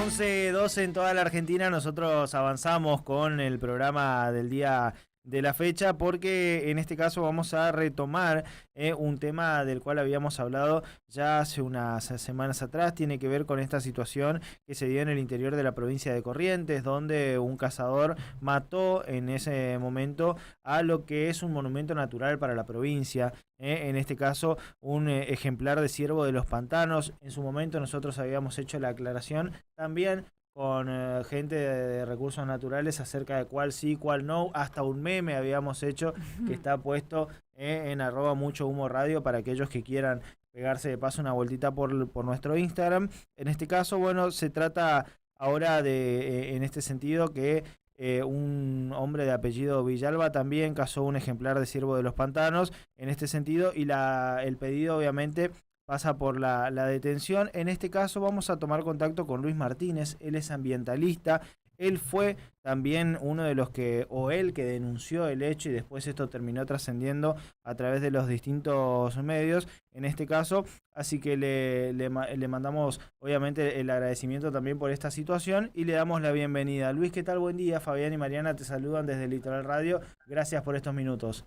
11:12 en toda la Argentina. Nosotros avanzamos con el programa del día de la fecha porque en este caso vamos a retomar un tema del cual habíamos hablado ya hace unas semanas atrás. Tiene que ver con esta situación que se dio en el interior de la provincia de Corrientes, donde un cazador mató en ese momento a lo que es un monumento natural para la provincia. En este caso, un ejemplar de ciervo de los pantanos. En su momento nosotros habíamos hecho la aclaración también con gente de recursos naturales acerca de cuál sí, cuál no. Hasta un meme habíamos hecho que está puesto en @muchohumo radio para aquellos que quieran pegarse de paso una vueltita por nuestro Instagram. En este caso, bueno, se trata ahora de, en este sentido, que un hombre de apellido Villalba también cazó un ejemplar de ciervo de los pantanos en este sentido, y el pedido obviamente pasa por la detención. En este caso vamos a tomar contacto con Luis Martínez. Él es ambientalista. Él fue también uno de los que, o él que denunció el hecho, y después esto terminó trascendiendo a través de los distintos medios, en este caso. Así que le mandamos obviamente el agradecimiento también por esta situación y le damos la bienvenida. Luis, ¿qué tal? Buen día. Fabián y Mariana te saludan desde Litoral Radio. Gracias por estos minutos.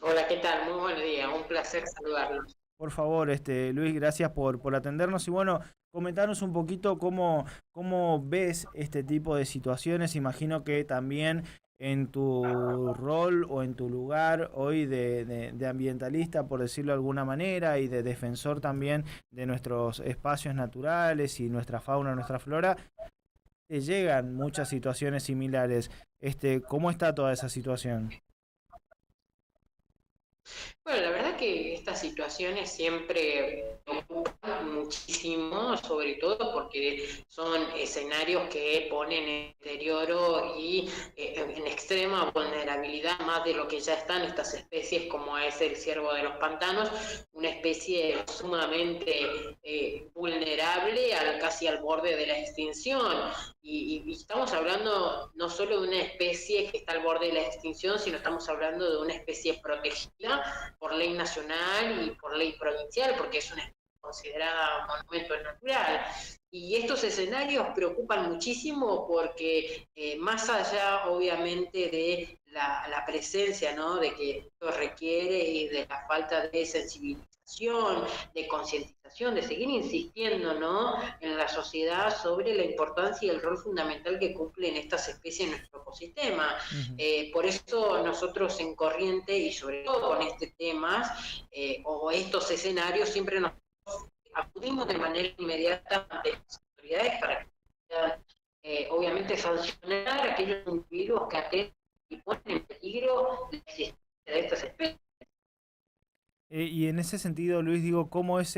Hola, ¿qué tal? Muy buenos días, un placer saludarlos. Por favor, Luis, gracias por atendernos y bueno, comentarnos un poquito cómo ves este tipo de situaciones. Imagino que también en tu rol o en tu lugar hoy de ambientalista, por decirlo de alguna manera, y de defensor también de nuestros espacios naturales y nuestra fauna, nuestra flora, te llegan muchas situaciones similares. ¿Cómo está toda esa situación? Bueno, la verdad que estas situaciones siempre preocupan muchísimo, sobre todo porque son escenarios que ponen en deterioro y en extrema vulnerabilidad más de lo que ya están estas especies, como es el ciervo de los pantanos, una especie sumamente vulnerable, casi al borde de la extinción. Y estamos hablando no solo de una especie que está al borde de la extinción, sino estamos hablando de una especie protegida por ley nacional y por ley provincial, porque es una especie considerada monumento natural. Y estos escenarios preocupan muchísimo porque más allá, obviamente, de la presencia, ¿no?, de que esto requiere y de la falta de sensibilización, de concientización, de seguir insistiendo, ¿no?, en la sociedad sobre la importancia y el rol fundamental que cumplen estas especies en nuestro ecosistema. Por eso nosotros en Corrientes, y sobre todo con este tema, o estos escenarios, siempre nos acudimos de manera inmediata ante las autoridades para que puedan, obviamente, sancionar a aquellos individuos que atentan y ponen en peligro la existencia de estas especies. Y en ese sentido, Luis, digo, ¿cómo es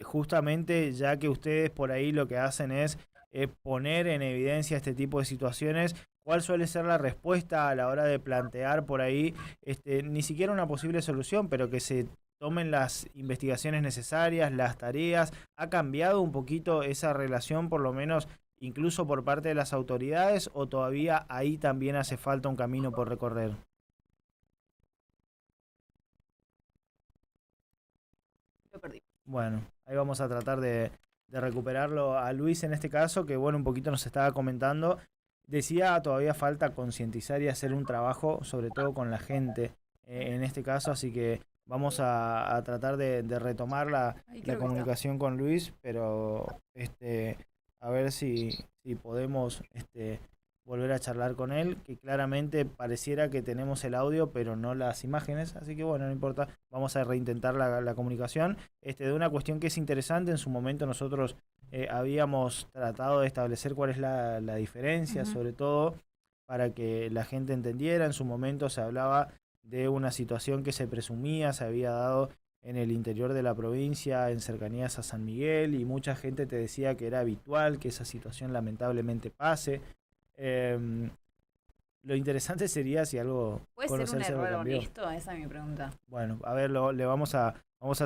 justamente, ya que ustedes por ahí lo que hacen es poner en evidencia este tipo de situaciones, cuál suele ser la respuesta a la hora de plantear por ahí, ni siquiera una posible solución, pero que se tomen las investigaciones necesarias, las tareas? ¿Ha cambiado un poquito esa relación, por lo menos incluso por parte de las autoridades, o todavía ahí también hace falta un camino por recorrer? Lo perdí. Bueno, ahí vamos a tratar de recuperarlo a Luis en este caso, que bueno, un poquito nos estaba comentando. Decía, todavía falta concientizar y hacer un trabajo, sobre todo con la gente, en este caso, así que vamos a tratar de retomar la comunicación con Luis, pero a ver si podemos volver a charlar con él, que claramente pareciera que tenemos el audio, pero no las imágenes, así que bueno, no importa, vamos a reintentar la comunicación. De una cuestión que es interesante, en su momento nosotros habíamos tratado de establecer cuál es la diferencia, sobre todo para que la gente entendiera. En su momento se hablaba de una situación que se presumía se había dado en el interior de la provincia, en cercanías a San Miguel, y mucha gente te decía que era habitual que esa situación lamentablemente pase. Lo interesante sería si algo... ¿Puede ser un error honesto? Esa es mi pregunta. Bueno, a ver, vamos a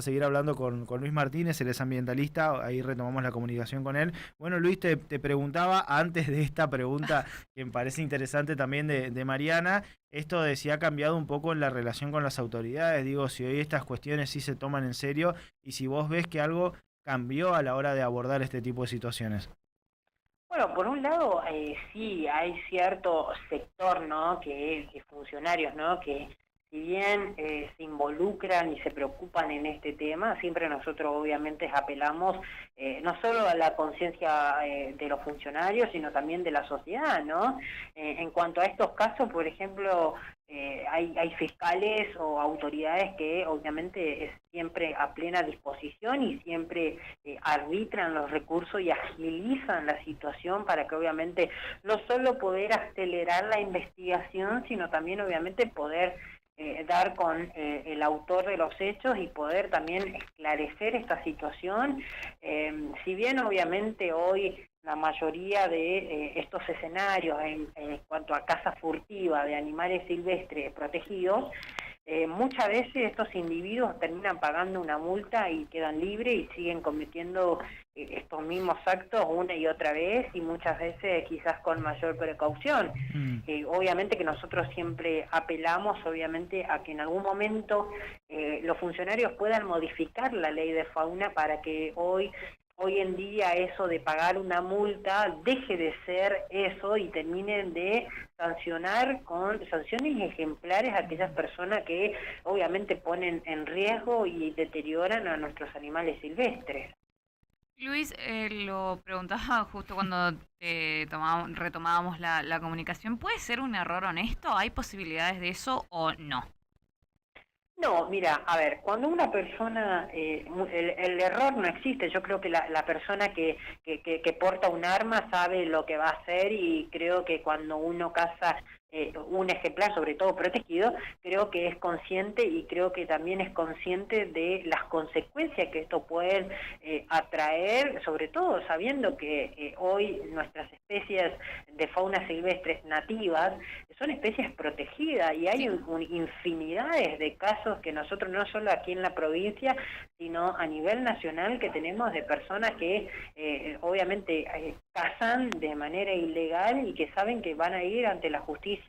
seguir hablando con Luis Martínez, él es ambientalista, ahí retomamos la comunicación con él. Bueno, Luis, te preguntaba antes de esta pregunta que me parece interesante también de Mariana, esto de si ha cambiado un poco en la relación con las autoridades. Digo, si hoy estas cuestiones sí se toman en serio y si vos ves que algo cambió a la hora de abordar este tipo de situaciones? Bueno, por un lado, sí, hay cierto sector, ¿no?, que funcionarios, ¿no?, que si bien se involucran y se preocupan en este tema, siempre nosotros obviamente apelamos no solo a la conciencia de los funcionarios, sino también de la sociedad, ¿no? En cuanto a estos casos, por ejemplo, hay fiscales o autoridades que obviamente es siempre a plena disposición y siempre arbitran los recursos y agilizan la situación para que obviamente no solo poder acelerar la investigación, sino también obviamente poder dar con el autor de los hechos y poder también esclarecer esta situación. Si bien obviamente hoy la mayoría de estos escenarios en cuanto a caza furtiva de animales silvestres protegidos, muchas veces estos individuos terminan pagando una multa y quedan libres y siguen cometiendo estos mismos actos una y otra vez, y muchas veces quizás con mayor precaución. Obviamente que nosotros siempre apelamos obviamente a que en algún momento los funcionarios puedan modificar la ley de fauna para que hoy en día eso de pagar una multa deje de ser eso y terminen de sancionar con sanciones ejemplares a aquellas personas que obviamente ponen en riesgo y deterioran a nuestros animales silvestres. Luis, lo preguntaba justo cuando retomábamos la comunicación. ¿Puede ser un error honesto? ¿Hay posibilidades de eso o no? No, mira, a ver, cuando una persona, el error no existe. Yo creo que la persona que porta un arma sabe lo que va a hacer, y creo que cuando uno caza un ejemplar, sobre todo protegido, creo que es consciente, y creo que también es consciente de las consecuencias que esto puede atraer, sobre todo sabiendo que hoy nuestras especies de fauna silvestre nativas son especies protegidas, y hay infinidades de casos que nosotros, no solo aquí en la provincia, sino a nivel nacional, que tenemos de personas que obviamente cazan de manera ilegal y que saben que van a ir ante la justicia.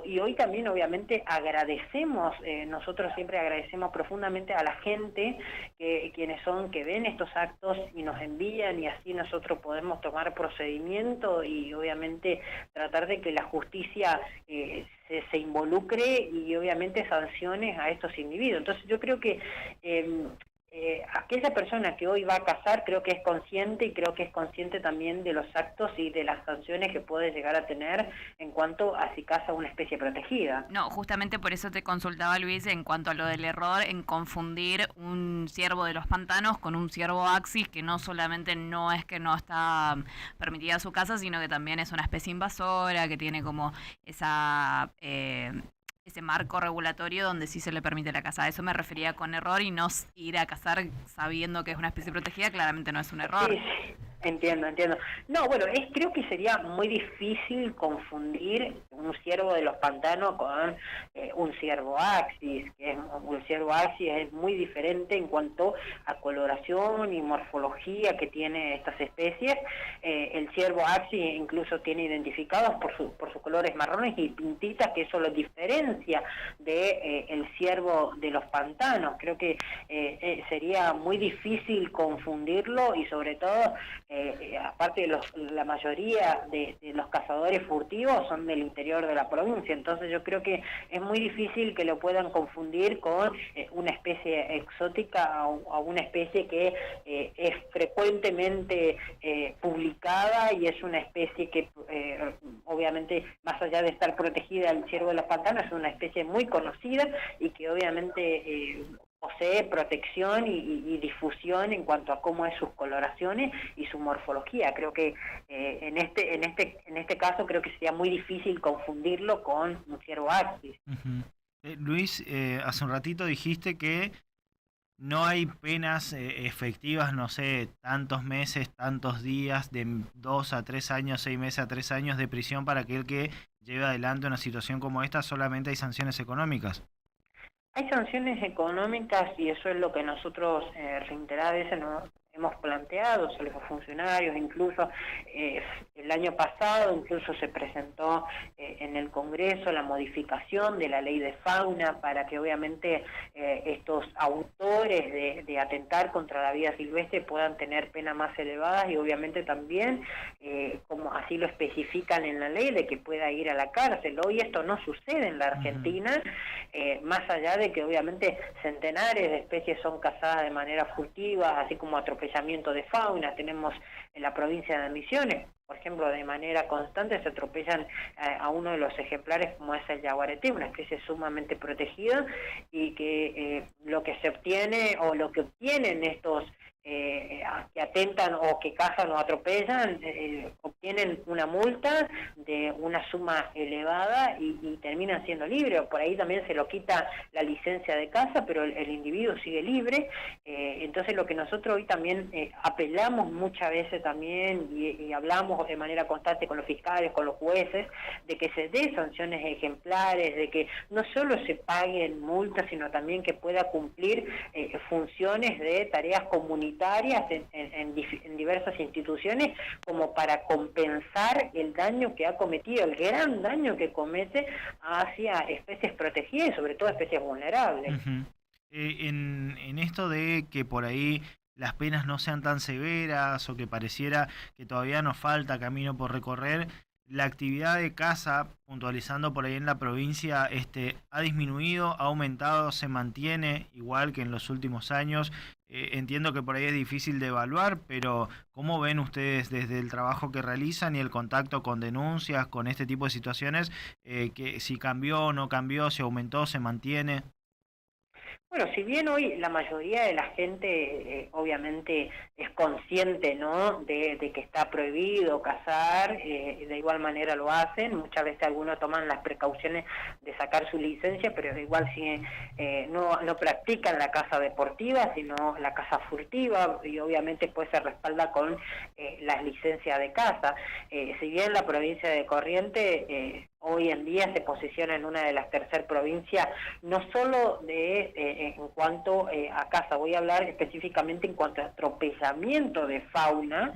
Y hoy también obviamente agradecemos, nosotros siempre agradecemos profundamente a la gente que ven estos actos y nos envían, y así nosotros podemos tomar procedimiento y obviamente tratar de que la justicia se involucre y obviamente sancione a estos individuos. Entonces yo creo que aquella persona que hoy va a cazar, creo que es consciente, y creo que es consciente también de los actos y de las sanciones que puede llegar a tener en cuanto a si caza una especie protegida. No, justamente por eso te consultaba, Luis, en cuanto a lo del error en confundir un ciervo de los pantanos con un ciervo axis, que no solamente no es que no está permitida su caza, sino que también es una especie invasora, que tiene como ese marco regulatorio donde sí se le permite la caza. A eso me refería con error, y no ir a cazar sabiendo que es una especie protegida, claramente no es un error. Sí, entiendo. No, bueno, creo que sería muy difícil confundir un ciervo de los pantanos con un ciervo axis, un ciervo axis es muy diferente en cuanto a coloración y morfología que tiene estas especies. El ciervo axis incluso tiene identificados por sus colores marrones y pintitas, que eso lo diferencia de el ciervo de los pantanos. Creo que sería muy difícil confundirlo, y sobre todo aparte de la mayoría de los cazadores furtivos son del interior de la provincia, entonces yo creo que es muy difícil que lo puedan confundir con una especie exótica o una especie que es frecuentemente publicada, y es una especie que obviamente, más allá de estar protegida, el ciervo de los pantanos es una especie muy conocida y que obviamente posee protección y difusión en cuanto a cómo es sus coloraciones y su morfología. Creo que en este caso creo que sería muy difícil confundirlo con un ciervo axis. Luis, hace un ratito dijiste que no hay penas efectivas, no sé, tantos meses, tantos días, de 2 a 3 años, 6 meses a 3 años de prisión para aquel que lleve adelante una situación como esta. Solamente hay sanciones económicas. Hay sanciones económicas, y eso es lo que nosotros reiteradas veces hemos planteado a los funcionarios, incluso el año pasado incluso se presentó en el Congreso la modificación de la ley de fauna para que obviamente estos autores de atentar contra la vida silvestre puedan tener penas más elevadas y obviamente también, como así lo especifican en la ley, de que pueda ir a la cárcel. Hoy esto no sucede en la Argentina, más allá de que obviamente centenares de especies son cazadas de manera furtiva, así como atropellamiento de fauna. Tenemos en la provincia de Misiones, por ejemplo, de manera constante se atropellan a uno de los ejemplares como es el yaguareté, una especie sumamente protegida, y que lo que se obtiene o lo que obtienen estos que atentan o que cazan o atropellan, obtienen una multa de una suma elevada y terminan siendo libres. Por ahí también se lo quita la licencia de caza, pero el individuo sigue libre. Entonces lo que nosotros hoy también apelamos muchas veces también y hablamos de manera constante con los fiscales, con los jueces, de que se dé sanciones ejemplares, de que no solo se paguen multas, sino también que pueda cumplir funciones de tareas comunitarias en diversas instituciones, como para compensar el daño que ha cometido, el gran daño que comete hacia especies protegidas y sobre todo especies vulnerables. En esto de que por ahí las penas no sean tan severas o que pareciera que todavía nos falta camino por recorrer, la actividad de caza, puntualizando por ahí en la provincia, ha disminuido, ha aumentado, se mantiene igual que en los últimos años. Entiendo que por ahí es difícil de evaluar, pero ¿cómo ven ustedes desde el trabajo que realizan y el contacto con denuncias, con este tipo de situaciones, que si cambió o no cambió, si aumentó, se mantiene? Bueno, si bien hoy la mayoría de la gente obviamente es consciente, ¿no?, de que está prohibido cazar, de igual manera lo hacen, muchas veces algunos toman las precauciones de sacar su licencia, pero igual si no practican la caza deportiva, sino la caza furtiva, y obviamente pues se respalda con las licencias de caza. Si bien la provincia de Corrientes hoy en día se posiciona en una de las tercer provincias, no solo en cuanto a caza, voy a hablar específicamente en cuanto a atropellamiento de fauna.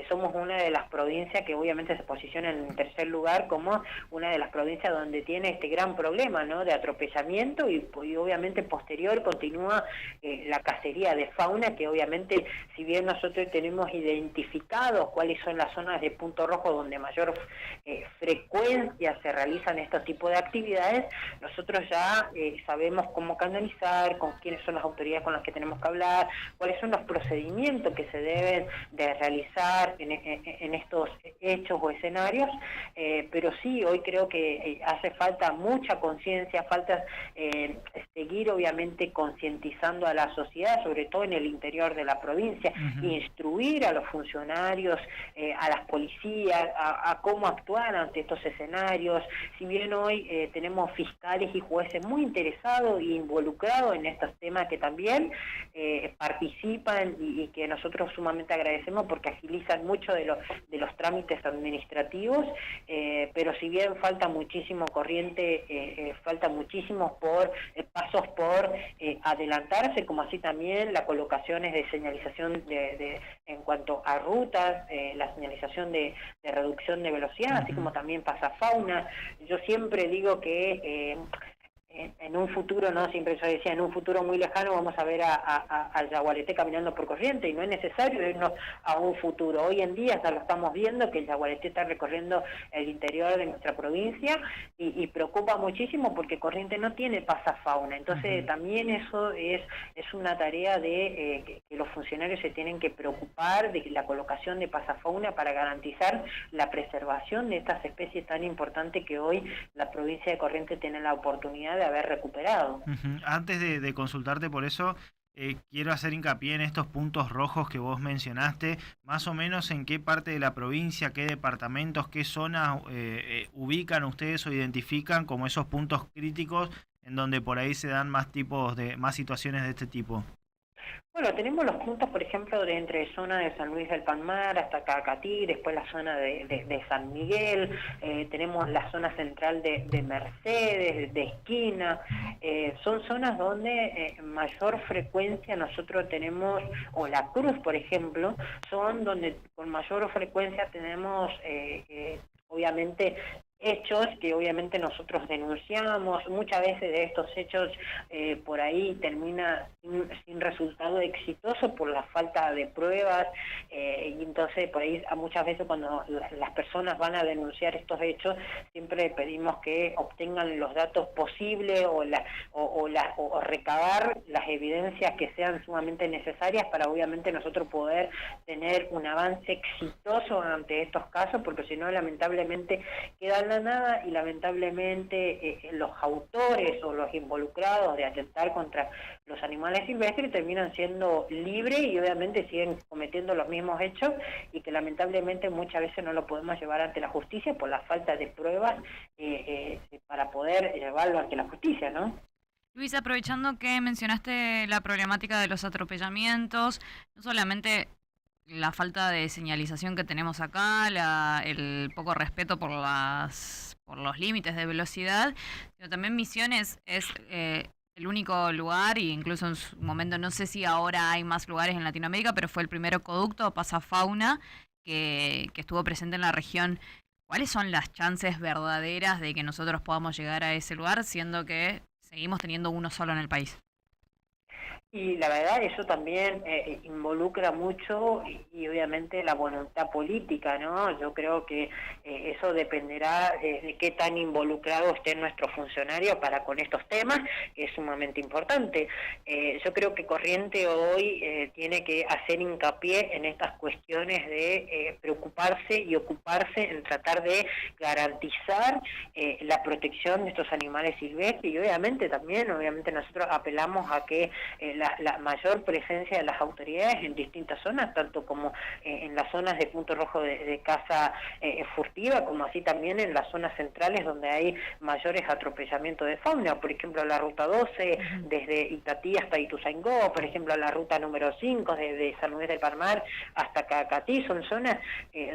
Somos una de las provincias que obviamente se posiciona en tercer lugar como una de las provincias donde tiene este gran problema, ¿no?, de atropellamiento y obviamente posterior continúa la cacería de fauna, que obviamente si bien nosotros tenemos identificados cuáles son las zonas de punto rojo donde mayor frecuencia se realizan estos tipos de actividades, nosotros ya sabemos cómo canalizar, con quiénes son las autoridades con las que tenemos que hablar, cuáles son los procedimientos que se deben de realizar en estos hechos o escenarios, pero sí, hoy creo que hace falta mucha conciencia, falta seguir obviamente concientizando a la sociedad, sobre todo en el interior de la provincia, instruir a los funcionarios, a las policías, a cómo actuar ante estos escenarios. Si bien hoy tenemos fiscales y jueces muy interesados e involucrados en estos temas que también participan y que nosotros sumamente agradecemos porque agilizan mucho de los trámites administrativos, pero si bien falta muchísimo corriente, falta muchísimos pasos por adelantarse, como así también las colocaciones de señalización en cuanto a rutas, la señalización de reducción de velocidad, así como también pasafauna. Yo siempre digo que en un futuro, no siempre yo decía, en un futuro muy lejano vamos a ver al yaguareté caminando por Corrientes, y no es necesario irnos a un futuro. Hoy en día ya lo estamos viendo, que el yaguareté está recorriendo el interior de nuestra provincia y preocupa muchísimo porque Corrientes no tiene pasafauna. Entonces también eso es una tarea de que los funcionarios se tienen que preocupar de la colocación de pasafauna para garantizar la preservación de estas especies tan importantes que hoy la provincia de Corrientes tiene la oportunidad de haber recuperado. Antes de consultarte por eso, quiero hacer hincapié en estos puntos rojos que vos mencionaste, más o menos en qué parte de la provincia, qué departamentos, qué zonas ubican ustedes o identifican como esos puntos críticos en donde por ahí se dan más situaciones de este tipo. Bueno, tenemos los puntos, por ejemplo, de entre zona de San Luis del Palmar hasta Cacatí, después la zona de San Miguel, tenemos la zona central de Mercedes, de Esquina, son zonas donde mayor frecuencia nosotros tenemos, o La Cruz, por ejemplo, son donde con mayor frecuencia tenemos, obviamente, hechos que obviamente nosotros denunciamos. Muchas veces de estos hechos por ahí termina sin resultado exitoso por la falta de pruebas, y entonces por ahí muchas veces cuando las personas van a denunciar estos hechos siempre pedimos que obtengan los datos posibles o recabar las evidencias que sean sumamente necesarias para obviamente nosotros poder tener un avance exitoso ante estos casos, porque si no lamentablemente quedan la nada y lamentablemente los autores o los involucrados de atentar contra los animales silvestres terminan siendo libres y obviamente siguen cometiendo los mismos hechos y que lamentablemente muchas veces no lo podemos llevar ante la justicia por la falta de pruebas para poder llevarlo ante la justicia, ¿no? Luis, aprovechando que mencionaste la problemática de los atropellamientos, no solamente la falta de señalización que tenemos acá, el poco respeto por los límites de velocidad, sino también Misiones es el único lugar, e incluso en su momento, no sé si ahora hay más lugares en Latinoamérica, pero fue el primer ecoducto pasafauna que estuvo presente en la región. ¿Cuáles son las chances verdaderas de que nosotros podamos llegar a ese lugar, siendo que seguimos teniendo uno solo en el país? Y la verdad eso también involucra mucho y obviamente la voluntad política, ¿no? Yo creo que eso dependerá de qué tan involucrados estén nuestros funcionarios para con estos temas, que es sumamente importante. Yo creo que Corriente hoy tiene que hacer hincapié en estas cuestiones de preocuparse y ocuparse en tratar de garantizar la protección de estos animales silvestres y obviamente también, nosotros apelamos a que la mayor presencia de las autoridades en distintas zonas, tanto como en las zonas de punto rojo de caza furtiva, como así también en las zonas centrales donde hay mayores atropellamientos de fauna, por ejemplo la ruta 12 desde Itatí hasta Ituzaingó, por ejemplo la ruta número 5 desde San Luis del Palmar hasta Cacatí, son zonas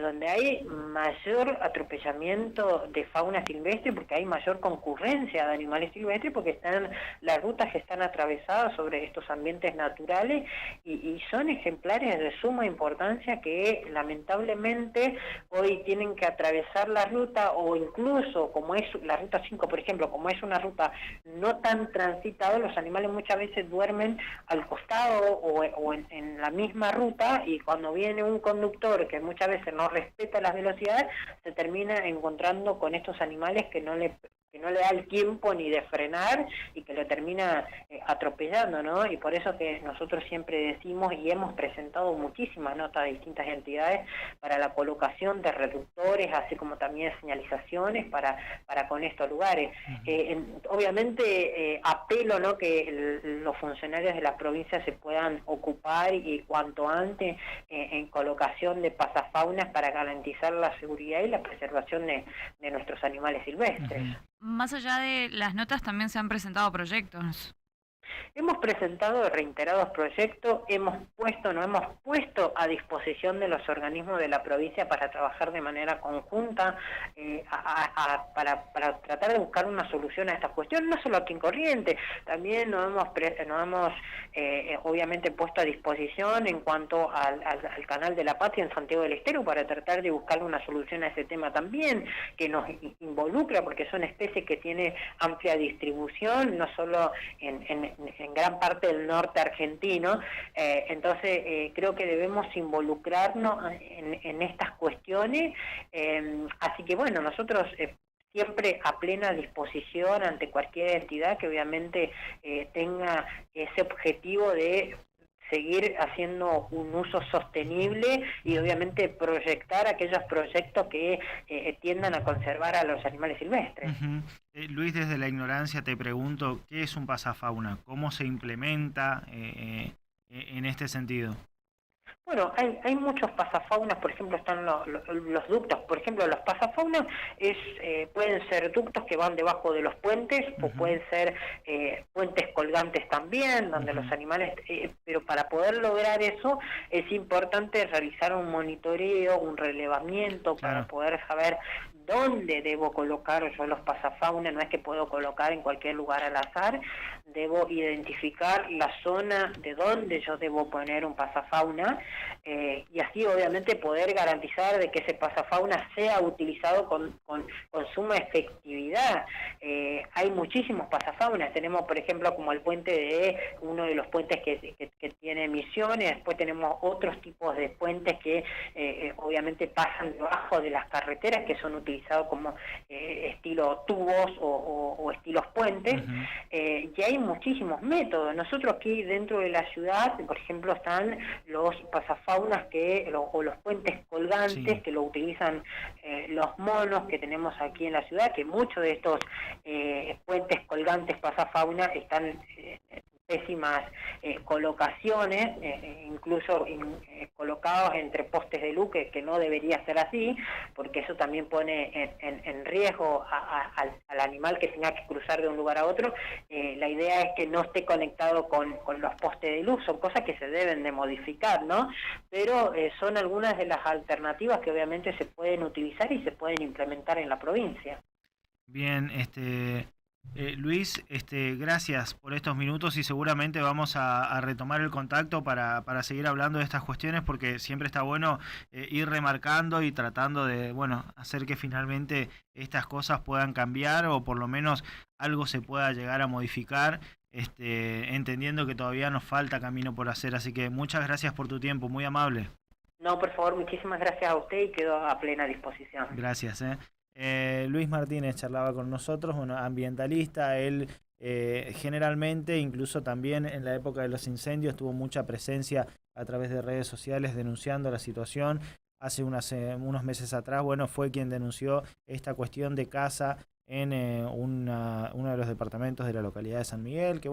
donde hay mayor atropellamiento de fauna silvestre porque hay mayor concurrencia de animales silvestres porque las rutas que están atravesadas sobre estos ambientes naturales y son ejemplares de suma importancia que lamentablemente hoy tienen que atravesar la ruta o incluso como es la ruta 5 por ejemplo, como es una ruta no tan transitada, los animales muchas veces duermen al costado o en la misma ruta y cuando viene un conductor que muchas veces no respeta las velocidades se termina encontrando con estos animales que no le da el tiempo ni de frenar y que lo termina atropellando, ¿no? Y por eso que nosotros siempre decimos y hemos presentado muchísimas notas a distintas entidades para la colocación de reductores, así como también señalizaciones para con estos lugares. Obviamente apelo, ¿no?, que los funcionarios de la provincia se puedan ocupar y cuanto antes en colocación de pasafaunas para garantizar la seguridad y la preservación de nuestros animales silvestres. Más allá de las notas, también se han presentado proyectos. Hemos presentado reiterados proyectos, nos hemos puesto a disposición de los organismos de la provincia para trabajar de manera conjunta para tratar de buscar una solución a estas cuestiones, no solo aquí en Corrientes, también nos hemos obviamente puesto a disposición en cuanto al Canal de la Patria en Santiago del Estero para tratar de buscar una solución a ese tema también, que nos involucra porque son especies que tienen amplia distribución, no solo en gran parte del norte argentino, entonces creo que debemos involucrarnos en estas cuestiones, así que bueno, nosotros siempre a plena disposición ante cualquier entidad que obviamente tenga ese objetivo de seguir haciendo un uso sostenible y obviamente proyectar aquellos proyectos que tiendan a conservar a los animales silvestres. Luis, desde la ignorancia te pregunto, ¿qué es un pasafauna? ¿Cómo se implementa en este sentido? Bueno, hay muchos pasafaunas, por ejemplo, están los ductos. Por ejemplo, los pasafaunas pueden ser ductos que van debajo de los puentes, o pueden ser puentes colgantes también, donde los animales... pero para poder lograr eso es importante realizar un monitoreo, un relevamiento, para poder saber dónde debo colocar yo los pasafaunas. No es que puedo colocar en cualquier lugar al azar, debo identificar la zona de donde yo debo poner un pasafauna, y así obviamente poder garantizar de que ese pasafauna sea utilizado con suma efectividad. Hay muchísimos pasafaunas, tenemos por ejemplo como el uno de los puentes que tiene Misiones. Después tenemos otros tipos de puentes que obviamente pasan debajo de las carreteras, que son utilizados como estilo tubos o estilos puentes. Y hay muchísimos métodos. Nosotros aquí dentro de la ciudad, por ejemplo, están los pasafaunas o los puentes colgantes, que lo utilizan los monos que tenemos aquí en la ciudad, que muchos de estos puentes colgantes pasafauna están pésimas colocaciones, incluso colocados entre postes de luz, que no debería ser así, porque eso también pone en riesgo al animal que tenga que cruzar de un lugar a otro. La idea es que no esté conectado con los postes de luz. Son cosas que se deben de modificar, ¿no? Pero son algunas de las alternativas que obviamente se pueden utilizar y se pueden implementar en la provincia. Bien, Luis, gracias por estos minutos y seguramente vamos a retomar el contacto para seguir hablando de estas cuestiones, porque siempre está bueno ir remarcando y tratando de, hacer que finalmente estas cosas puedan cambiar, o por lo menos algo se pueda llegar a modificar, entendiendo que todavía nos falta camino por hacer. Así que muchas gracias por tu tiempo, muy amable. No, por favor, muchísimas gracias a usted y quedo a plena disposición. Gracias. Luis Martínez charlaba con nosotros, ambientalista. Él generalmente, incluso también en la época de los incendios, tuvo mucha presencia a través de redes sociales denunciando la situación. Hace unos meses atrás, fue quien denunció esta cuestión de caza en uno de los departamentos de la localidad de San Miguel, que